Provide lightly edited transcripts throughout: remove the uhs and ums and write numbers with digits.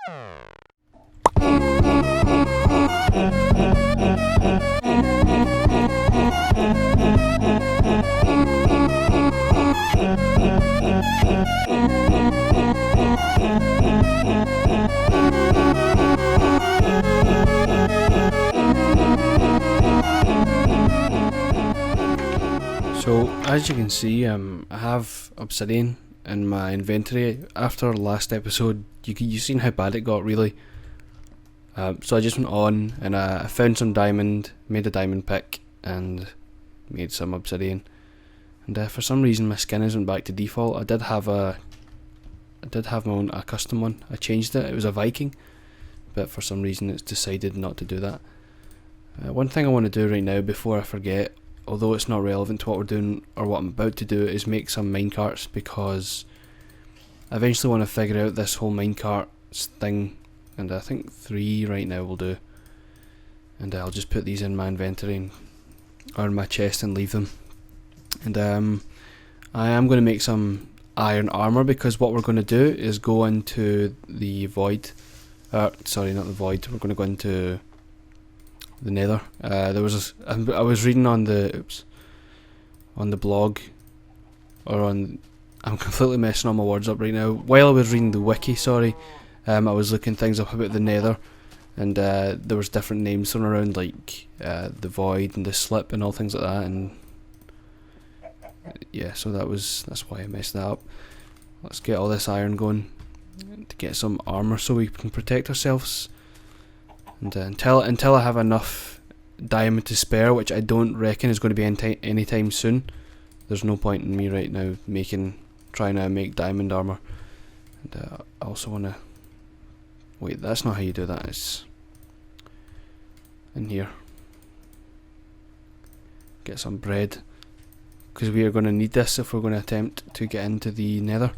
So as you can see, I have obsidian in my inventory. After last episode, you seen how bad it got, really. So I just went on and I found some diamond, made a diamond pick, and made some obsidian. And for some reason my skin isn't back to default. I did have my own a custom one. I changed it. It was a Viking, but for some reason it's decided not to do that. One thing I want to do right now before I forget, although it's not relevant to what we're doing or what I'm about to do, is make some minecarts, because I eventually want to figure out this whole minecart thing, and I think 3 right now will do. And I'll just put these in my inventory or in my chest and leave them. And I am going to make some iron armor, because what we're going to do is go into the void. Sorry, not the void. We're going to go into the Nether. I was reading on the blog, or on. I'm completely messing all my words up right now. While I was reading the wiki, sorry, I was looking things up about the Nether, and there was different names thrown around, like the void and the slip and all things like that, and yeah, so that's why I messed that up. Let's get all this iron going to get some armor so we can protect ourselves. And until I have enough diamond to spare, which I don't reckon is going to be anytime soon, there's no point in me right now trying to make diamond armor. And I also want to wait. That's not how you do that. It's in here. Get some bread, because we are going to need this if we're going to attempt to get into the Nether.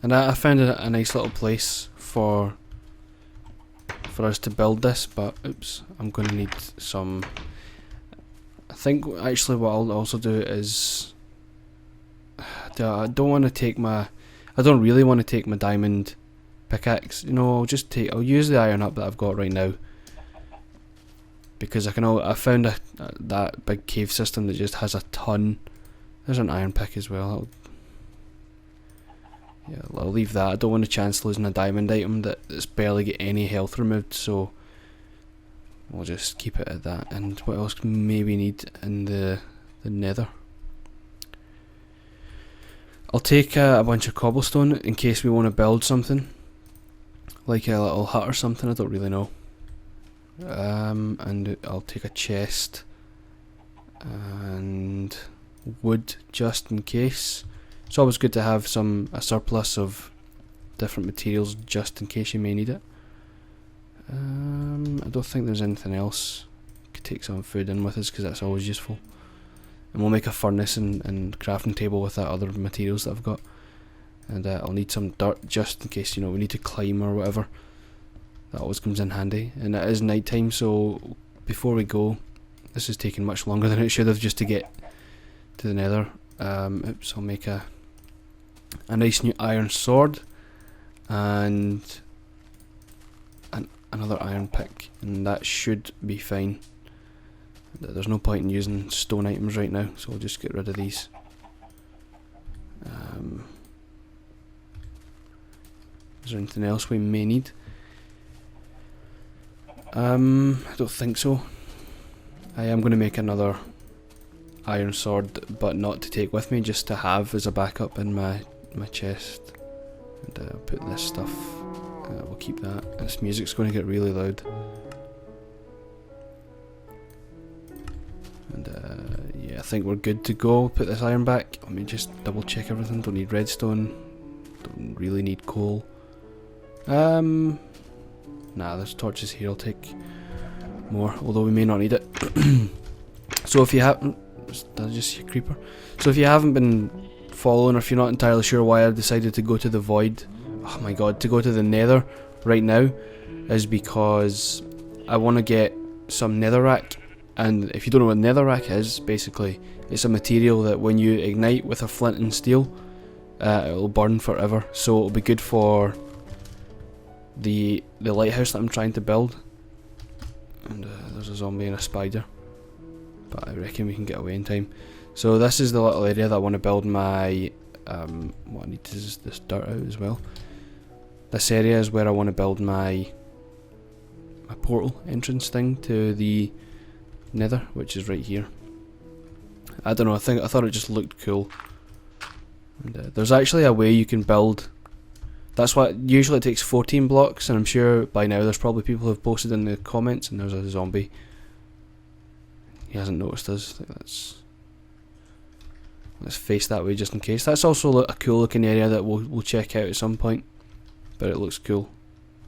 And I found a nice little place for us to build this, but oops, I'm going to need some. I think actually what I'll also do is I don't really want to take my diamond pickaxe. You know, I'll use the iron up that I've got right now, because I found that big cave system that just has a ton. There's an iron pick as well. I'll leave that. I don't want a chance losing a diamond item that's barely get any health removed, so we'll just keep it at that. And what else can we maybe need in the Nether? I'll take a bunch of cobblestone in case we want to build something, like a little hut or something. I don't really know. And I'll take a chest and wood just in case. It's always good to have a surplus of different materials just in case you may need it. I don't think there's anything else. Could take some food in with us, because that's always useful. And we'll make a furnace and crafting table with that other materials that I've got. And I'll need some dirt just in case we need to climb or whatever. That always comes in handy. And it is night time, so before we go, this is taking much longer than it should have just to get to the Nether. Oops, I'll make a nice new iron sword and another iron pick, and that should be fine. There's no point in using stone items right now, so we'll just get rid of these. Is there anything else we may need? I don't think so. I am going to make another iron sword, but not to take with me, just to have as a backup in my chest. And I'll put this stuff, we'll keep that. This music's going to get really loud. And yeah, I think we're good to go. Put this iron back. Let me just double check everything. Don't need redstone, don't really need coal. Nah, there's torches here. I'll take more, although we may not need it. So if you haven't, did I just see a creeper? So if you haven't been following, or if you're not entirely sure why I decided to go to the void, oh my god, to go to the Nether right now, is because I want to get some netherrack. And if you don't know what netherrack is, basically it's a material that when you ignite with a flint and steel, it'll burn forever. So it'll be good for the lighthouse that I'm trying to build. And there's a zombie and a spider, but I reckon we can get away in time. So this is the little area that I want to build my what I need is this dirt out as well. This area is where I want to build my portal entrance thing to the Nether, which is right here. I don't know, I thought it just looked cool. And there's actually a way you can build. That's why usually it takes 14 blocks, and I'm sure by now there's probably people who have posted in the comments, and there's a zombie. He hasn't noticed us. Let's face that way just in case. That's also a cool looking area that we'll check out at some point, but it looks cool.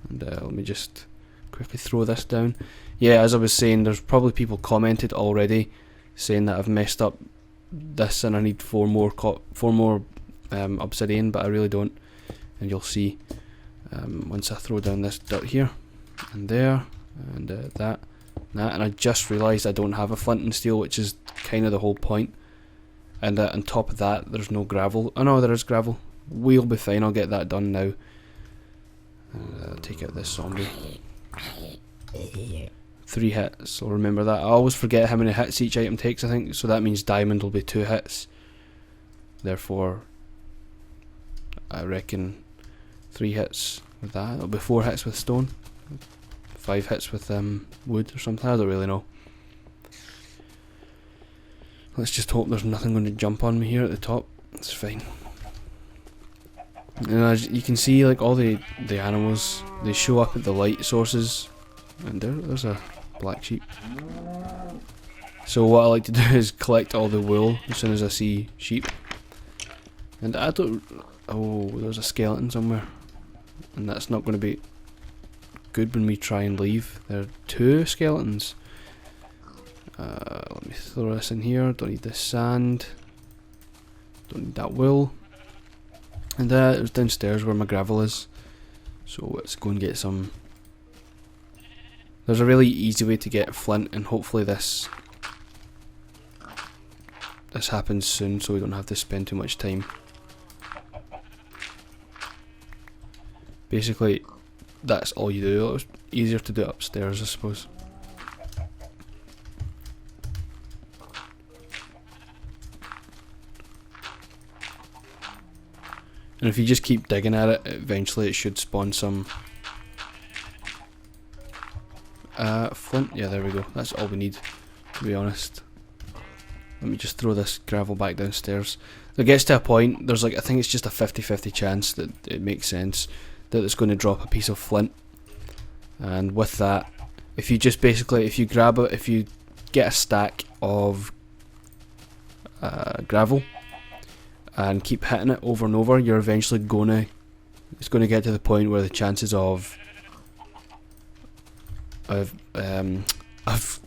And let me just quickly throw this down. Yeah, as I was saying, there's probably people commented already saying that I've messed up this and I need four more obsidian, but I really don't. And you'll see once I throw down this dirt here and there and that, and I just realised I don't have a flint and steel, which is kind of the whole point. And on top of that, there's no gravel. Oh no, there is gravel. We'll be fine. I'll get that done now. Take out this zombie. 3 hits. I'll remember that. I always forget how many hits each item takes, I think. So that means diamond will be 2 hits. Therefore, I reckon 3 hits with that. It'll be 4 hits with stone. 5 hits with wood or something. I don't really know. Let's just hope there's nothing going to jump on me here at the top. It's fine. And as you can see, like all the animals, they show up at the light sources. And there's a black sheep. So what I like to do is collect all the wool as soon as I see sheep. And I don't... Oh, there's a skeleton somewhere. And that's not going to be good when we try and leave. There are 2 skeletons. Let me throw this in here. Don't need this sand. Don't need that wool. And it was downstairs where my gravel is. So let's go and get some. There's a really easy way to get flint, and hopefully this happens soon, so we don't have to spend too much time. Basically, that's all you do. It was easier to do it upstairs, I suppose. And if you just keep digging at it, eventually it should spawn some flint. Yeah, there we go. That's all we need, to be honest. Let me just throw this gravel back downstairs. It gets to a point, there's like, I think it's just a 50-50 chance that it makes sense that it's going to drop a piece of flint. And with that, if you just basically, if you get a stack of gravel and keep hitting it over and over, you're eventually it's gonna get to the point where the chances of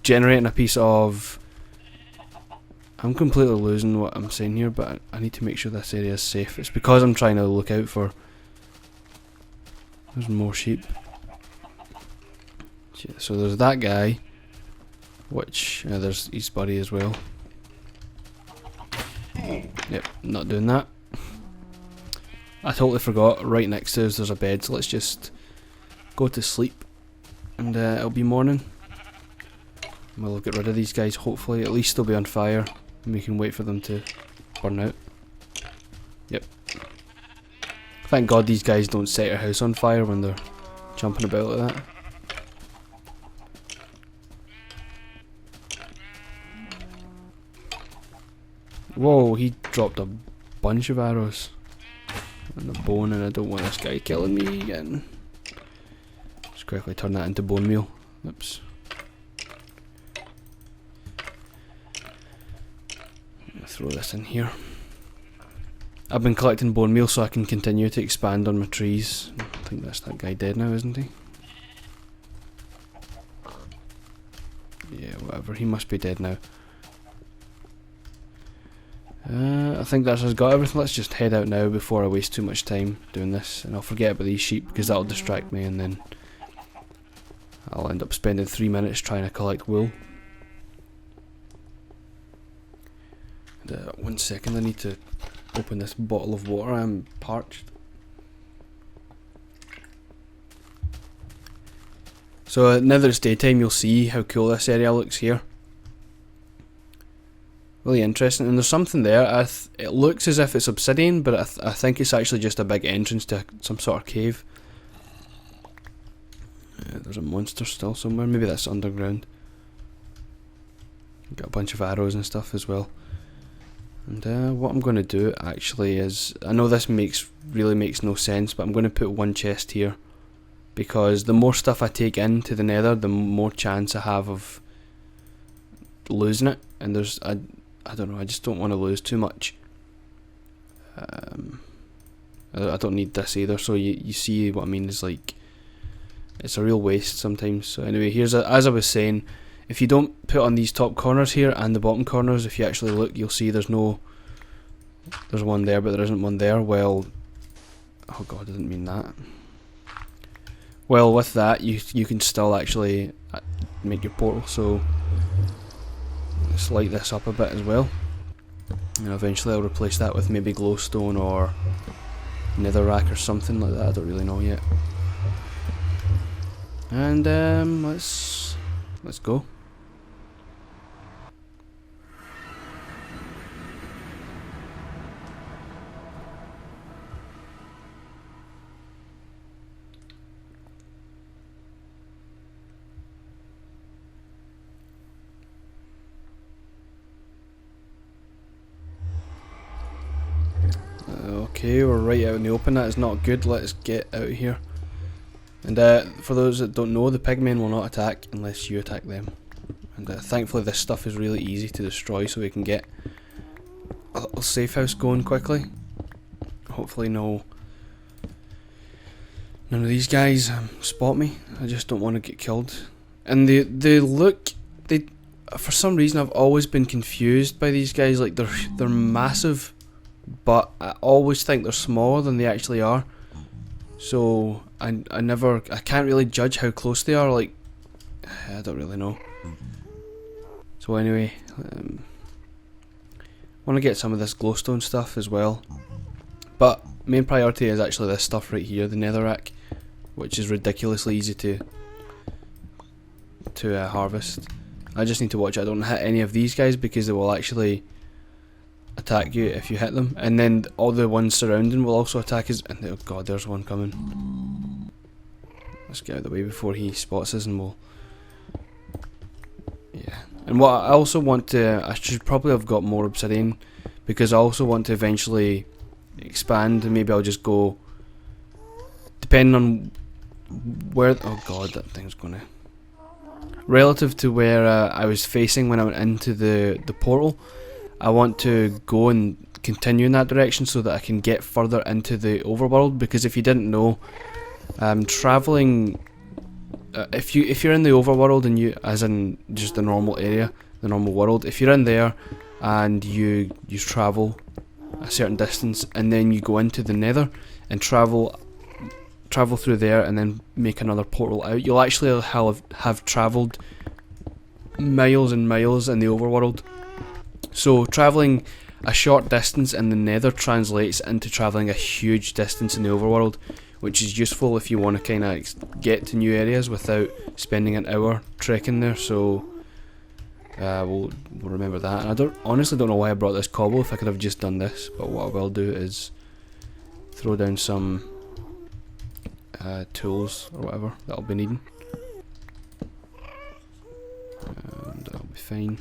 generating a piece of... I'm completely losing what I'm saying here, but I need to make sure this area is safe. It's because I'm trying to look out for... There's more sheep. So there's that guy, which there's his buddy as well. Yep, not doing that. I totally forgot, right next to us there's a bed, so let's just go to sleep and it'll be morning. We'll get rid of these guys, hopefully. At least they'll be on fire and we can wait for them to burn out. Yep. Thank God these guys don't set our house on fire when they're jumping about like that. Whoa, he dropped a bunch of arrows and a bone, and I don't want this guy killing me again. Just quickly turn that into bone meal. Oops. Throw this in here. I've been collecting bone meal so I can continue to expand on my trees. I think that's that guy dead now, isn't he? Yeah, whatever, he must be dead now. I think that's us got everything. Let's just head out now before I waste too much time doing this, and I'll forget about these sheep because that'll distract me, and then I'll end up spending 3 minutes trying to collect wool. And, 1 second, I need to open this bottle of water. I'm parched. So now that it's daytime, you'll see how cool this area looks here. Really interesting, and there's something there. It looks as if it's obsidian, but I think it's actually just a big entrance to some sort of cave. There's a monster still somewhere, maybe that's underground. Got a bunch of arrows and stuff as well. And what I'm going to do actually is, I know this really makes no sense, but I'm going to put one chest here, because the more stuff I take into the Nether, the more chance I have of losing it. And I don't know, I just don't want to lose too much. I don't need this either, so you see what I mean, is like, it's a real waste sometimes. So anyway, here's as I was saying, if you don't put on these top corners here and the bottom corners, if you actually look, you'll see there's one there, but there isn't one there. Well, oh god, I didn't mean that. Well, with that, you can still actually make your portal, so let's light this up a bit as well, and eventually I'll replace that with maybe glowstone or netherrack or something like that. I don't really know yet. And let's go. Okay, we're right out in the open. That is not good. Let's get out of here. And for those that don't know, the pigmen will not attack unless you attack them. And thankfully this stuff is really easy to destroy, so we can get a little safe house going quickly. Hopefully none of these guys spot me. I just don't want to get killed. And they for some reason I've always been confused by these guys. Like they're massive, but I always think they're smaller than they actually are. So I can't really judge how close they are. Like, I don't really know. So anyway, want to get some of this glowstone stuff as well, but main priority is actually this stuff right here, the netherrack, which is ridiculously easy to harvest. I just need to watch I don't hit any of these guys, because they will actually attack you if you hit them, and then all the ones surrounding will also attack us. And oh god, there's one coming. Let's get out of the way before he spots us, and we'll, yeah. And what I also want to, I should probably have got more obsidian, because I also want to eventually expand, and maybe I'll just go, depending on where, oh god, that thing's gonna, relative to where I was facing when I went into the portal, I want to go and continue in that direction so that I can get further into the overworld. Because if you didn't know, traveling, if you're in the overworld, and you, as in just the normal area, the normal world, if you're in there and you travel a certain distance and then you go into the Nether and travel through there and then make another portal out, you'll actually have travelled miles and miles in the overworld. So travelling a short distance in the Nether translates into travelling a huge distance in the overworld, which is useful if you want to kind of get to new areas without spending an hour trekking there. So we'll remember that. And I honestly don't know why I brought this cobble, if I could have just done this, but what I will do is throw down some tools or whatever that I'll be needing, and I'll be fine.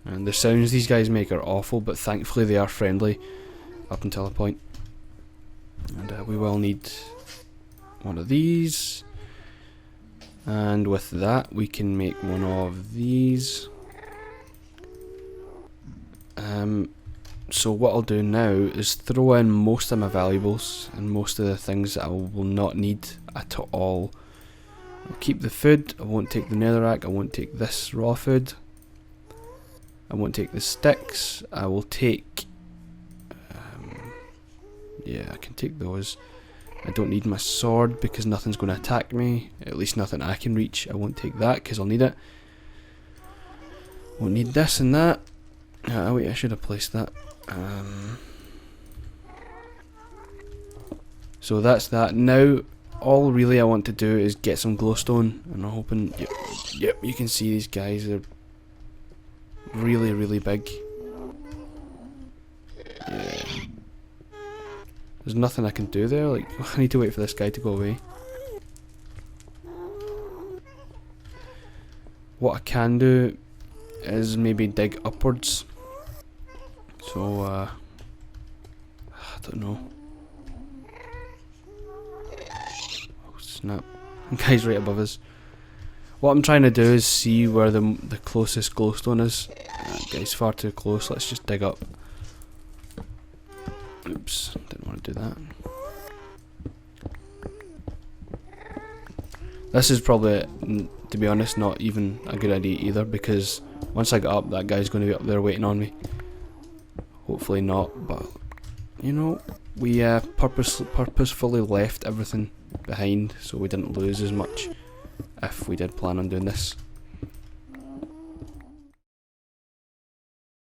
And the sounds these guys make are awful, but thankfully they are friendly up until a point. And we will need one of these, and with that we can make one of these. So what I'll do now is throw in most of my valuables and most of the things that I will not need at all. I'll keep the food, I won't take the netherrack, I won't take this raw food, I won't take the sticks, I will take, yeah, I can take those. I don't need my sword because nothing's going to attack me, at least nothing I can reach. I won't take that because I'll need it. Won't need this and that. Wait, I should have placed that. So that's that. Now, all really I want to do is get some glowstone, and I'm hoping, yep, you can see these guys, they're really, really big. Yeah. There's nothing I can do there, like, I need to wait for this guy to go away. What I can do is maybe dig upwards. So, I don't know. Oh snap. The guy's right above us. What I'm trying to do is see where the closest glowstone is. That guy's far too close, let's just dig up. Oops, didn't want to do that. This is probably, to be honest, not even a good idea either, because once I get up, that guy's going to be up there waiting on me. Hopefully not, but you know, we purposefully left everything behind so we didn't lose as much if we did plan on doing this.